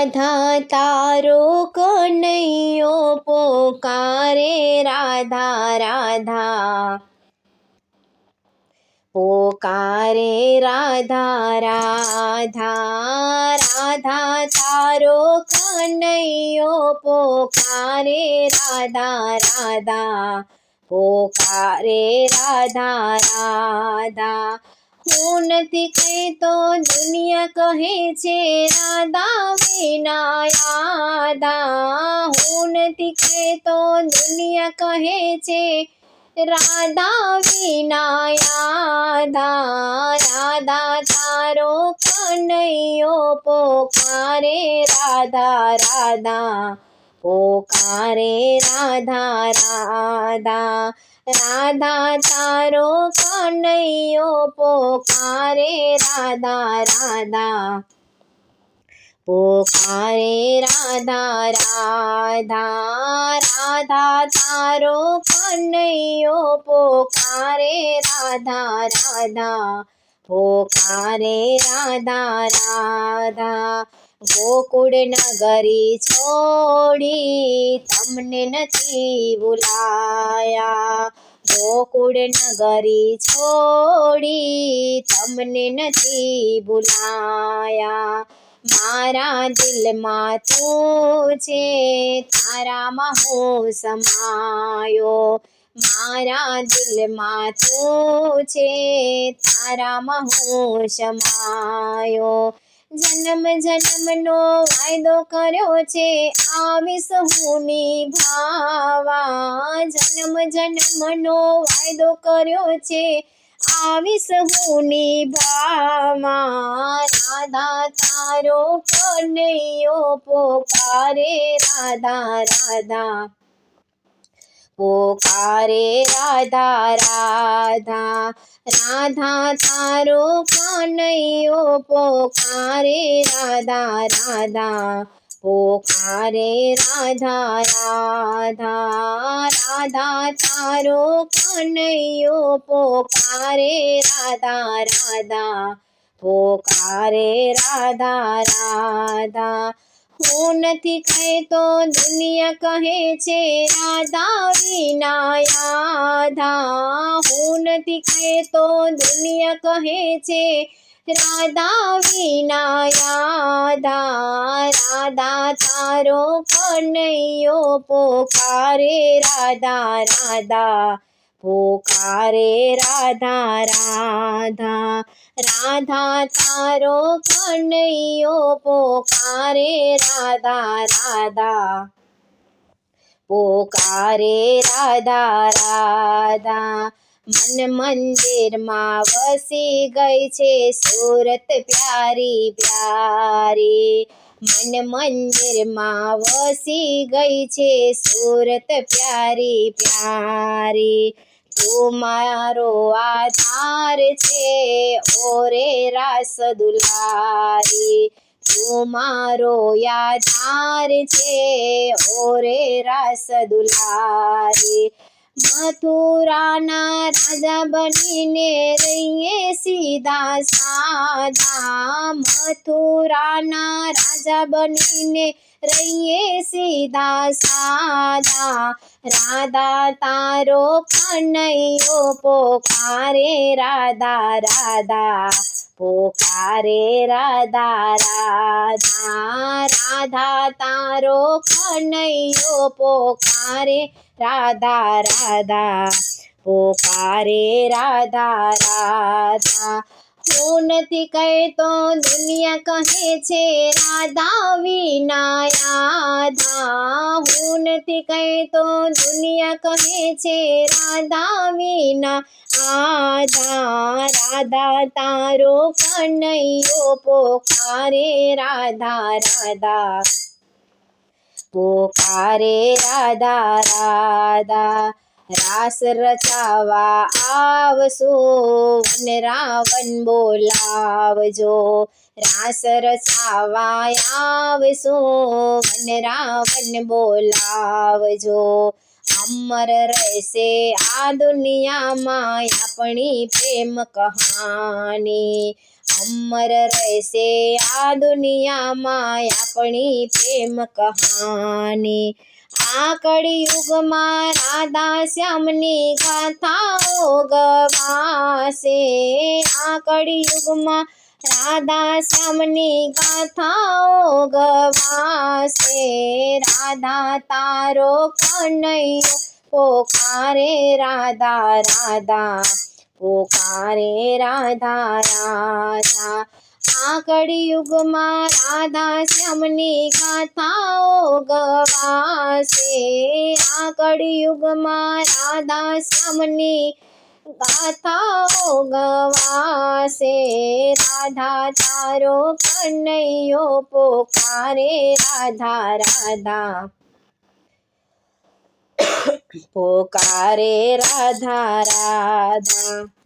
રાધા તારો કનૈયો પોકારે રાધા રાધા પોકારે રાધા રાધા રાધા તારો કનૈયો પોકારે રાધા રાધા પોકારે રાધા રાધા હું નથી કહેતો દુનિયા કહે છે રાધા વિના યાદા હું નથી કહેતો દુનિયા કહે છે રાધા વિના યાદા રાધા તારો કનૈયો પોકારે રાધા રાધા પોકારે રાધા રાધા રાધા તારો કનૈયો પોકારે રાધા રાધા પોકારે રાધા રાધા રાધા તારો કનૈયો પોકારે રાધા રાધા પોકારે રાધા રાધા ગોકુળ નગરી છોડી તમને નથી ભૂલાયા ગોકુળ નગરી છોડી તમને નથી ભૂલાયા મારા દિલમાં તું છે તારામાં હું સમાયો મારા દિલમાં તું છે તારામાં હું સમાયો જન્મ જન્મનો વાયદો કર્યો છે આવીશ હું નિભાવા જન્મ જન્મનો વાયદો કર્યો છે આવીશ હું નિભાવા રાધા તારો કનૈયો પોકારે રાધા રાધા પોકારે રાધા રાધા રાધા તારો કનૈયો પોકારે રાધા રાધા પોકારે રાધા રાધા રાધા તારો કનૈયો પોકારે રાધા રાધા પોકારે રાધા રાધા હું નથી કહેતો દુનિયા કહે છે રાધા વિના યાદા હું નથી કહેતો દુનિયા કહે છે રાધા વિના યાદા રાધા તારો કનૈયો પોકારે રાધા રાધા પોકારે રાધા રાધા રાધા તારો કનૈયો પોકારે રાધા રાધા પોકારે રાધા રાધા મન મંદિરમાં વસી ગઈ છે સુરત પ્યારી પ્યારી મન મંદિરમાં વસી ગઈ છે સુરત પ્યારી પ્યારી તું મારો આધાર છે ઓરે રાસ દુલારી તું મારો આધાર છે ઓરે રાસ દુલારી મથુરાના રાજા બનીને રહીએ સીધા સાધા મથુરાના રાજા બનીને રહીએ સીધા સાધા રાધા તારો કનૈયો પોકારે રાધા રાધા પોકારે રાધા રાધા રાધા તારો કનૈયો પોકારે રાધા રાધા પોકારે રાધા રાધા હું નથી કહેતો દુનિયા કહે છે રાધા વિના યાદા હું નથી કહેતો દુનિયા કહે છે રાધા વિના આધા રાધા તારો કનૈયો પોકારે રાધા રાધા પોકારે રાધા રાધા રાસ રચાવા આવશો વન રાવણ બોલાવજો રાસ રચાવા આવશો વન રાવણ બોલાવજો અમર રહેશે આ દુનિયામાં આપણી પ્રેમ કહાની અમર રહેશે આ દુનિયામાં આપણી પ્રેમ કહાની આ કળિયુગમાં રાધા શ્યામની ગાથાઓ ગવાશે આ કળિયુગમાં રાધા શ્યામની ગાથાઓ ગવાશે રાધા તારો કનૈયો પોકારે રાધા રાધા પોકારે રાધા રાધા આ કળિયુગમાં રાધા શ્યામની ગાથાઓ ગવાશે આ કળિયુગમાં રાધા શ્યામની ગાથાઓ ગવાશે રાધા તારો કનૈયો પોકારે રાધા રાધા પોકારે રાધા રાધા।